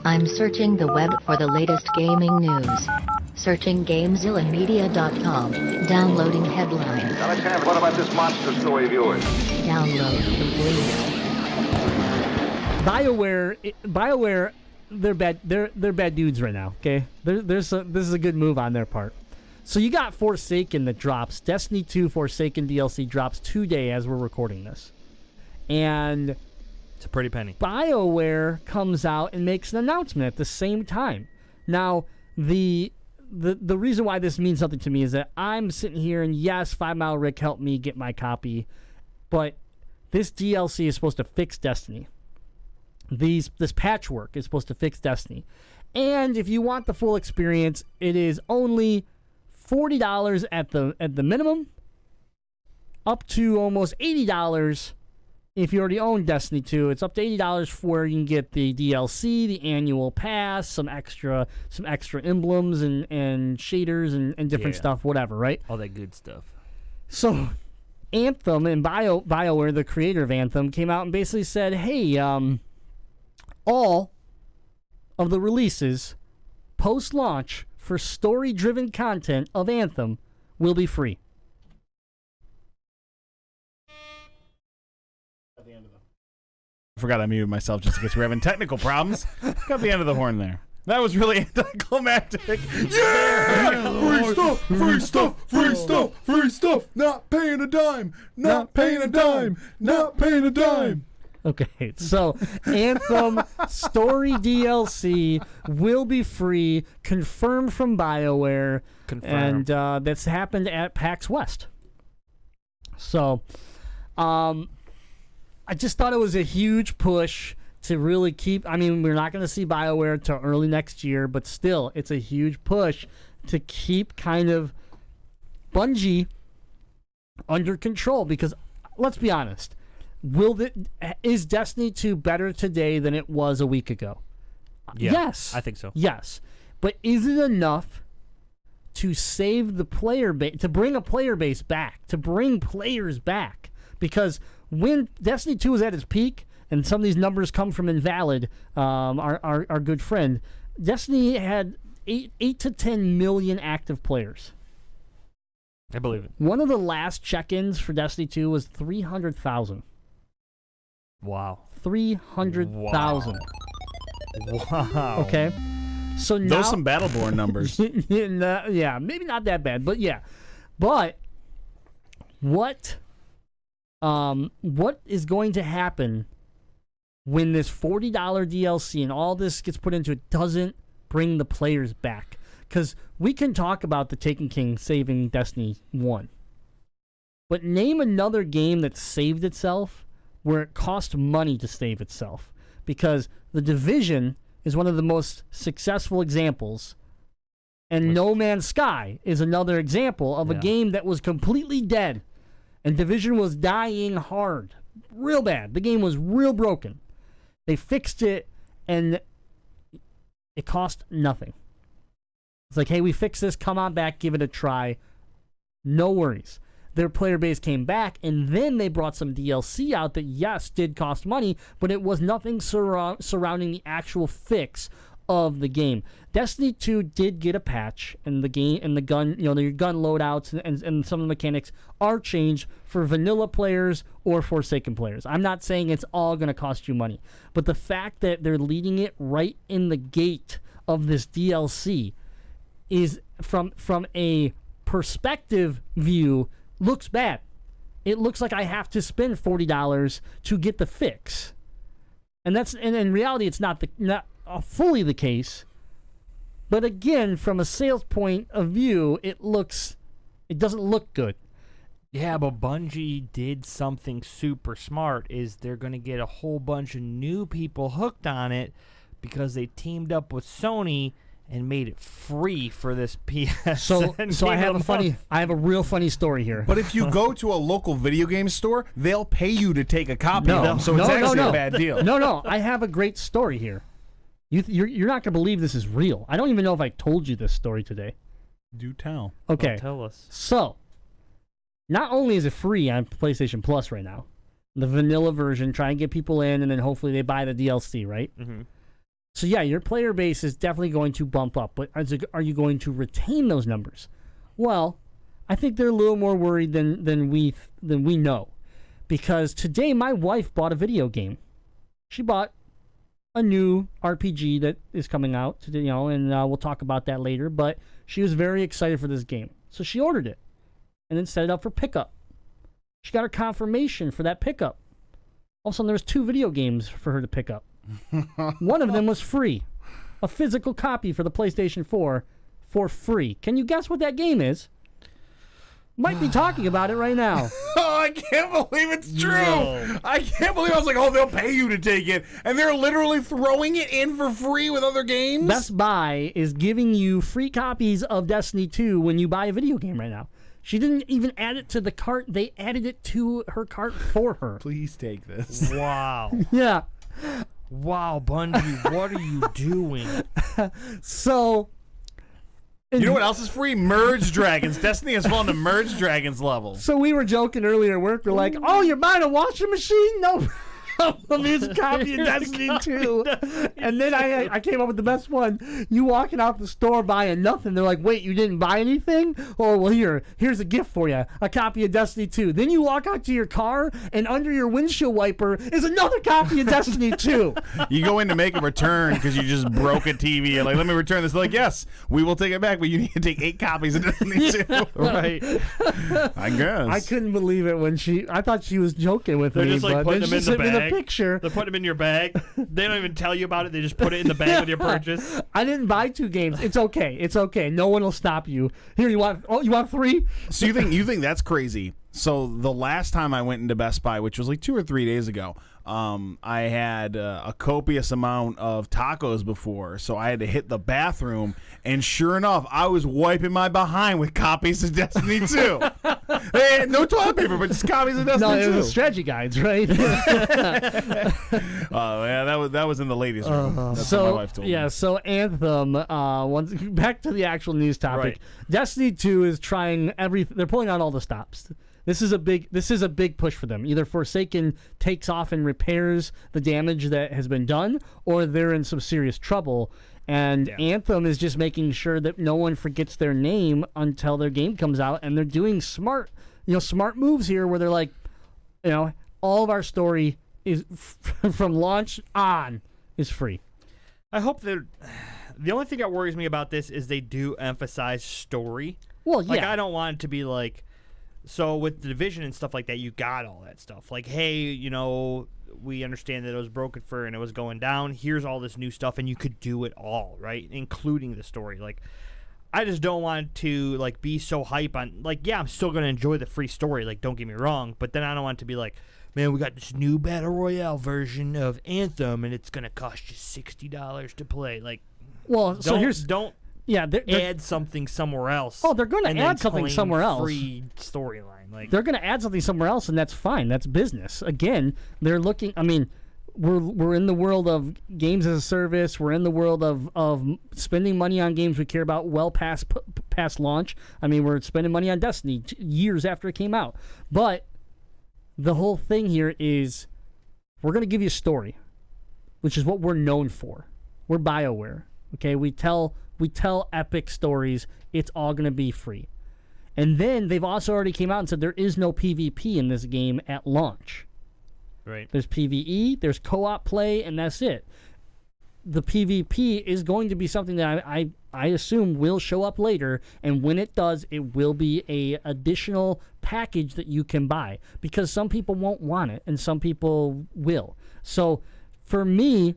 I'm searching the web for the latest gaming news. Searching GameZillaMedia.com. Downloading headlines. Alexander, what about this monster story of yours? Download complete. BioWare, they're bad. They're bad dudes right now. Okay, this is a good move on their part. So you got Forsaken that drops. Destiny 2 Forsaken DLC drops today as we're recording this, and it's a pretty penny. BioWare comes out and makes an announcement at the same time. Now the reason why this means something to me is that I'm sitting here and yes, 5 Mile Rick helped me get my copy, but this DLC is supposed to fix Destiny. This patchwork is supposed to fix Destiny. And if you want the full experience, it is only $40 at the minimum, up to almost $80 if you already own Destiny 2. It's up to $80 where you can get the DLC, the annual pass, some extra emblems and shaders and different stuff, whatever, right? All that good stuff. So Anthem and BioWare, the creator of Anthem, came out and basically said, hey, all of the releases post-launch for story-driven content of Anthem will be free. I forgot I muted myself just in case we're having technical problems. Got the end of the horn there. That was really anticlimactic. Yeah! Free stuff, free stuff, free stuff, free stuff. Not paying a dime, not paying a dime, not paying a dime. Okay, so Anthem story DLC will be free, confirmed from BioWare, and that's happened at PAX West. So, I just thought it was a huge push to really keep. I mean, we're not going to see BioWare until early next year, but still, it's a huge push to keep kind of Bungie under control. Because let's be honest. Is Destiny 2 better today than it was a week ago? Yeah, yes. I think so. Yes. But is it enough to save the player base, to bring a player base back, to bring players back? Because when Destiny 2 was at its peak, and some of these numbers come from Invalid, our good friend, Destiny had 8 to 10 million active players. I believe it. One of the last check-ins for Destiny 2 was 300,000. Wow. 300,000. Wow. Okay. So now, those some Battleborn numbers. yeah, maybe not that bad, but yeah. But what is going to happen when this $40 DLC and all this gets put into it doesn't bring the players back? Because we can talk about the Taken King saving Destiny 1. But name another game that saved itself where it cost money to save itself. Because The Division is one of the most successful examples. And No Man's Sky is another example of a game that was completely dead. And Division was dying hard. Real bad. The game was real broken. They fixed it, and it cost nothing. It's like, hey, we fixed this. Come on back. Give it a try. No worries. Their player base came back, and then they brought some DLC out that, yes, did cost money, but it was nothing surrounding the actual fix of the game. Destiny 2 did get a patch, and the game and the gun, your gun loadouts and some of the mechanics are changed for vanilla players or Forsaken players. I'm not saying it's all going to cost you money, but the fact that they're leading it right in the gate of this DLC is, from a perspective view, looks bad. It looks like I have to spend $40 to get the fix, and in reality, it's not fully the case. But again, from a sales point of view, it doesn't look good. Yeah, but Bungie did something super smart. Is they're going to get a whole bunch of new people hooked on it because they teamed up with Sony and made it free for this PS. So I have a real funny story here. But if you go to a local video game store, they'll pay you to take a copy of them, so it's actually a bad deal. No, I have a great story here. You're not going to believe this is real. I don't even know if I told you this story today. Do tell. Okay. Well, tell us. So, not only is it free on PlayStation Plus right now, the vanilla version, try and get people in, and then hopefully they buy the DLC, right? Mm-hmm. So yeah, your player base is definitely going to bump up, but are you going to retain those numbers? Well, I think they're a little more worried than we know, because today my wife bought a video game. She bought a new RPG that is coming out today, and we'll talk about that later. But she was very excited for this game, so she ordered it and then set it up for pickup. She got her confirmation for that pickup. All of a sudden, there was 2 video games for her to pick up. One of them was free. A physical copy for the PlayStation 4 for free. Can you guess what that game is? Might be talking about it right now. Oh, I can't believe it's true. No. I can't believe I was like, oh, they'll pay you to take it. And they're literally throwing it in for free with other games? Best Buy is giving you free copies of Destiny 2 when you buy a video game right now. She didn't even add it to the cart. They added it to her cart for her. Please take this. Wow. Yeah. Wow, Bungie, what are you doing? So... You know what else is free? Merge Dragons. Destiny has fallen to Merge Dragons level. So we were joking earlier at work. We're like, oh, you're buying a washing machine? No problem. Here's a copy of Destiny 2. And then I came up with the best one. You walking out the store buying nothing. They're like, wait, you didn't buy anything? Oh, well, here's a gift for you. A copy of Destiny 2. Then you walk out to your car, and under your windshield wiper is another copy of Destiny 2. You go in to make a return because you just broke a TV. You're like, let me return this. They're like, yes, we will take it back, but you need to take 8 copies of Destiny 2. Right. I guess. I couldn't believe it when I thought she was joking with They're me. just like but putting then them she in the sent me bag. picture. They're putting them in your bag. They don't even tell you about it. They just put it in the bag with your purchase. I didn't buy 2 games. It's okay. It's okay. No one will stop you. Here, you want 3? So you think that's crazy? So the last time I went into Best Buy, which was like 2 or 3 days ago, I had a copious amount of tacos before, so I had to hit the bathroom, and sure enough, I was wiping my behind with copies of Destiny 2. They had no toilet paper, but just copies of Destiny 2. No, it was strategy guides, right? Oh yeah, that was in the ladies' room. That's what my wife told me. So Anthem. Back to the actual news topic. Right. Destiny 2 is trying everything. They're pulling out all the stops. This is a big push for them. Either Forsaken takes off and repairs the damage that has been done, or they're in some serious trouble. And Anthem is just making sure that no one forgets their name until their game comes out, and they're doing smart moves here where they're like, all of our story is from launch on is free. I hope that the only thing that worries me about this is they do emphasize story. Well, yeah. Like, I don't want it to be like, so with the Division and stuff like that, you got all that stuff. Like, hey, we understand that it was broken for and it was going down. Here's all this new stuff, and you could do it all, right? Including the story. Like, I just don't want to, like, be so hype on, like, yeah, I'm still going to enjoy the free story. Like, don't get me wrong. But then I don't want it to be like, man, we got this new Battle Royale version of Anthem, and it's going to cost you $60 to play. Like, don't add something somewhere else. Oh, they're going to add something claim somewhere else. Free storyline. Like, they're going to add something somewhere else, and that's fine. That's business. Again, they're looking. I mean, we're in the world of games as a service. We're in the world of spending money on games we care about well past launch. I mean, we're spending money on Destiny years after it came out. But the whole thing here is we're going to give you a story, which is what we're known for. We're BioWare. Okay, we tell epic stories. It's all going to be free. And then they've also already came out and said there is no PvP in this game at launch. right. There's PvE, there's co-op play, and that's it. The PvP is going to be something that I assume will show up later, and when it does, it will be a additional package that you can buy, because some people won't want it and some people will. So for me,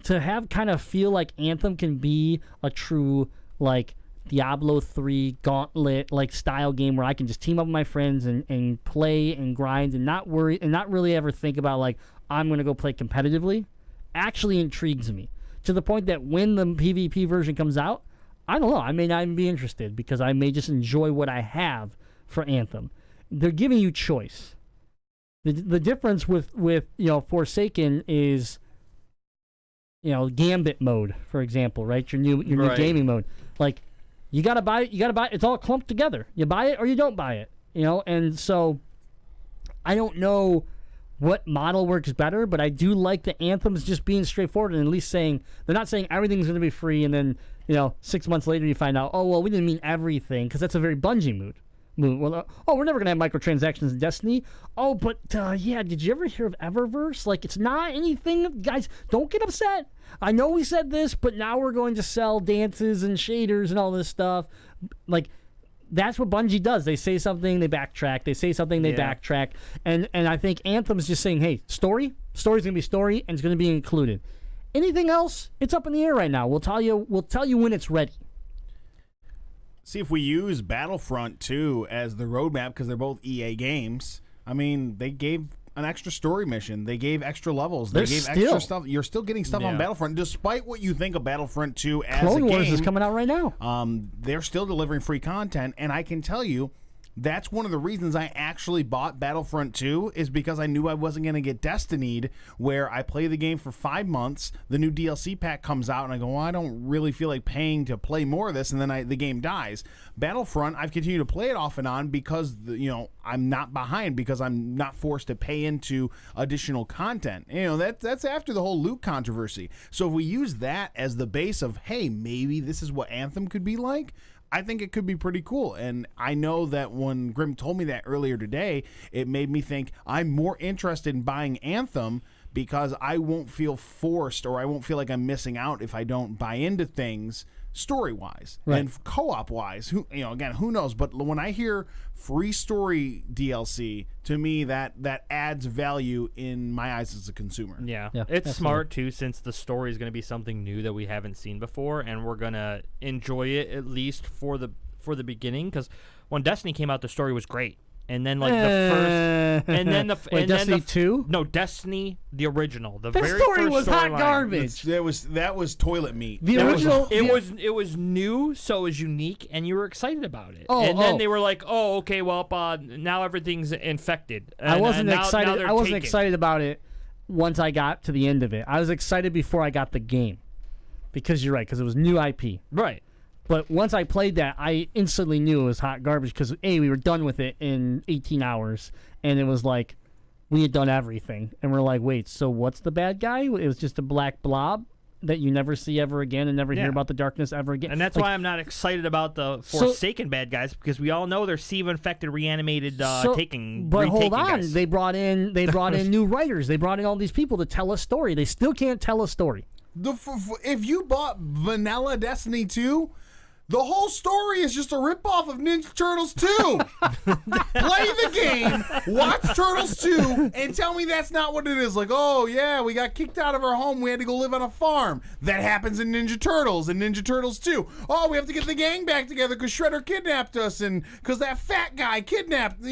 to have kind of feel like Anthem can be a true like Diablo 3 gauntlet like style game where I can just team up with my friends and play and grind and not worry and not really ever think about like I'm going to go play competitively, actually intrigues me to the point that when the PvP version comes out, I don't know, I may not even be interested because I may just enjoy what I have for Anthem. They're giving you choice. The difference with Forsaken is Gambit mode, for example, right? Your new gaming mode. Like you gotta buy it. It's all clumped together. You buy it or you don't buy it. And so I don't know what model works better, but I do like the Anthems just being straightforward and at least saying, they're not saying everything's going to be free and then, 6 months later you find out, oh, well, we didn't mean everything, because that's a very Bungie move. Well, we're never going to have microtransactions in Destiny. Oh, but, did you ever hear of Eververse? Like, it's not anything. Guys, don't get upset. I know we said this, but now we're going to sell dances and shaders and all this stuff. Like, that's what Bungie does. They say something, they backtrack. They say something, they backtrack. And I think Anthem's just saying, hey, story's going to be story, and it's going to be included. Anything else, it's up in the air right now. We'll tell you when it's ready. See, if we use Battlefront 2 as the roadmap, because they're both EA games, I mean, they gave an extra story mission. They gave extra levels. They gave extra stuff. You're still getting stuff on Battlefront, despite what you think of Battlefront 2 as Clone a game. Wars is coming out right now. They're still delivering free content, and I can tell you, that's one of the reasons I actually bought Battlefront 2 is because I knew I wasn't going to get Destinied, where I play the game for 5 months, the new DLC pack comes out, and I go, well, I don't really feel like paying to play more of this, and then the game dies. Battlefront, I've continued to play it off and on because, I'm not behind, because I'm not forced to pay into additional content. That's after the whole loot controversy. So if we use that as the base of, hey, maybe this is what Anthem could be like, I think it could be pretty cool. And I know that when Grim told me that earlier today, it made me think I'm more interested in buying Anthem because I won't feel forced or I won't feel like I'm missing out if I don't buy into things story-wise and co-op-wise. Who knows? But when I hear free story DLC, to me, that adds value in my eyes as a consumer. Yeah. It's smart, too, since the story is going to be something new that we haven't seen before, and we're going to enjoy it at least for the beginning, because when Destiny came out, the story was great. And then, the first... And then Destiny 2? No, Destiny, the original. The very story first was hot garbage. That was toilet meat. The original... It was new, so it was unique, and you were excited about it. Then they were like, oh, okay, well, now everything's infected. I wasn't excited. I wasn't excited about it once I got to the end of it. I was excited before I got the game. Because you're right, because it was new IP. Right. But once I played that, I instantly knew it was hot garbage because, we were done with it in 18 hours. And it was like, we had done everything. And we're like, wait, so what's the bad guy? It was just a black blob that you never see ever again and never hear about the darkness ever again. And that's why I'm not excited about the Forsaken bad guys, because we all know they're SIVA-infected, reanimated, taking. But hold on, guys. they brought in new writers. They brought in all these people to tell a story. They still can't tell a story. If you bought vanilla Destiny 2, the whole story is just a ripoff of Ninja Turtles 2. Play the game, watch Turtles 2, and tell me that's not what it is. Like, oh, yeah, we got kicked out of our home. We had to go live on a farm. That happens in Ninja Turtles and Ninja Turtles 2. Oh, we have to get the gang back together because Shredder kidnapped us and because that fat guy kidnapped.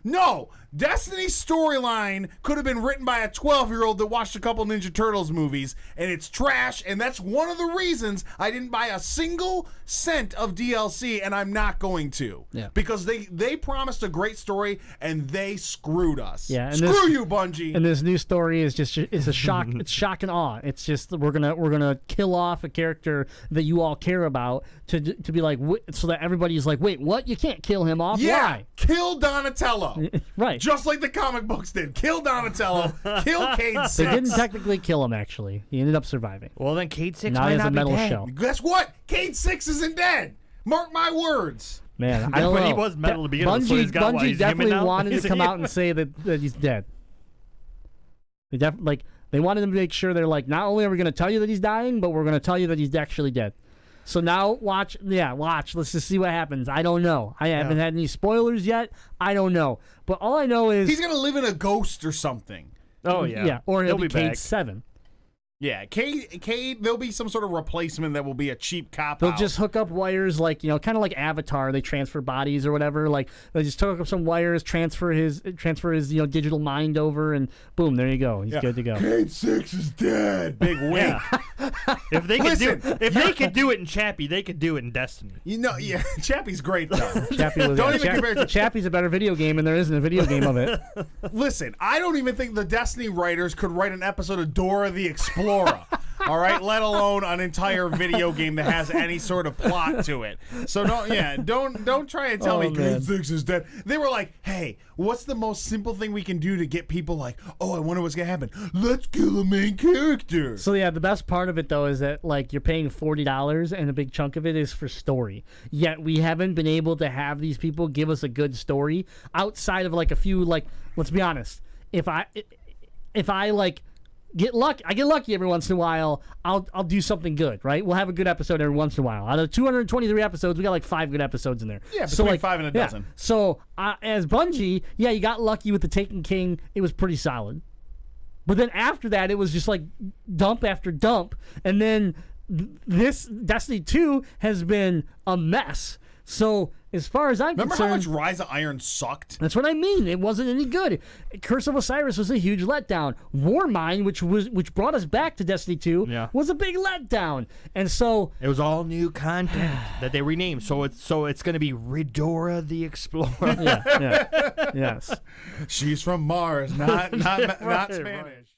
No. Destiny's storyline could have been written by a 12-year-old that watched a couple Ninja Turtles movies, and it's trash, and that's one of the reasons I didn't buy a single cent of DLC, and I'm not going to. Yeah. Because they promised a great story, and they screwed us. Yeah, and Screw you, Bungie. And this new story is it's a shock. It's shock and awe. It's just we're gonna kill off a character that you all care about to be like, so that everybody's like, wait, what? You can't kill him off. Yeah, why? Kill Donatello. Right. Just like the comic books did. Kill Donatello. Kill Cade 6. They didn't technically kill him, actually. He ended up surviving. Well, then Cade 6 now might he has not a metal be dead. shell. Guess what? Cade 6 isn't dead. Mark my words. Man, I don't but know. he was metal to begin with, so he's got Bungie definitely wanted to come out and say that he's dead. They wanted to make sure they're like, not only are we going to tell you that he's dying, but we're going to tell you that he's actually dead. So now watch. Let's just see what happens. I don't know. I haven't had any spoilers yet. I don't know. But all I know is he's gonna live in a ghost or something. Oh yeah. Yeah. Or he'll be Cade 7. Yeah, Cade, there'll be some sort of replacement that will be a cheap cop. They'll just hook up wires, kind of like Avatar. They transfer bodies or whatever. Like they just hook up some wires, transfer his digital mind over, and boom, there you go. He's good to go. Cade 6 is dead. Big wink. Yeah. If they could do it in Chappie, they could do it in Destiny. Chappie's great though. Chappie's a better video game, and there isn't a video game of it. Listen, I don't even think the Destiny writers could write an episode of Dora the Explorer. All right, let alone an entire video game that has any sort of plot to it. So don't try and tell me Game 6 is dead. They were like, hey, what's the most simple thing we can do to get people like, oh, I wonder what's gonna happen? Let's kill a main character. So yeah, the best part of it though is that like you're paying $40 and a big chunk of it is for story. Yet we haven't been able to have these people give us a good story outside of like a few, like, let's be honest. If I like get lucky every once in a while, I'll do something good, right? We'll have a good episode every once in a while. Out of 223 episodes, we got like 5 good episodes in there. Yeah, between 5 and a dozen. So as Bungie, yeah, you got lucky with the Taken King. It was pretty solid. But then after that, it was just like dump after dump. And then this Destiny 2 has been a mess. So as far as I'm concerned... Remember how much Rise of Iron sucked? That's what I mean. It wasn't any good. Curse of Osiris was a huge letdown. Warmind, which brought us back to Destiny 2, was a big letdown. And so... It was all new content that they renamed. So it's going to be Ridora the Explorer. Yes. She's from Mars, not Spanish.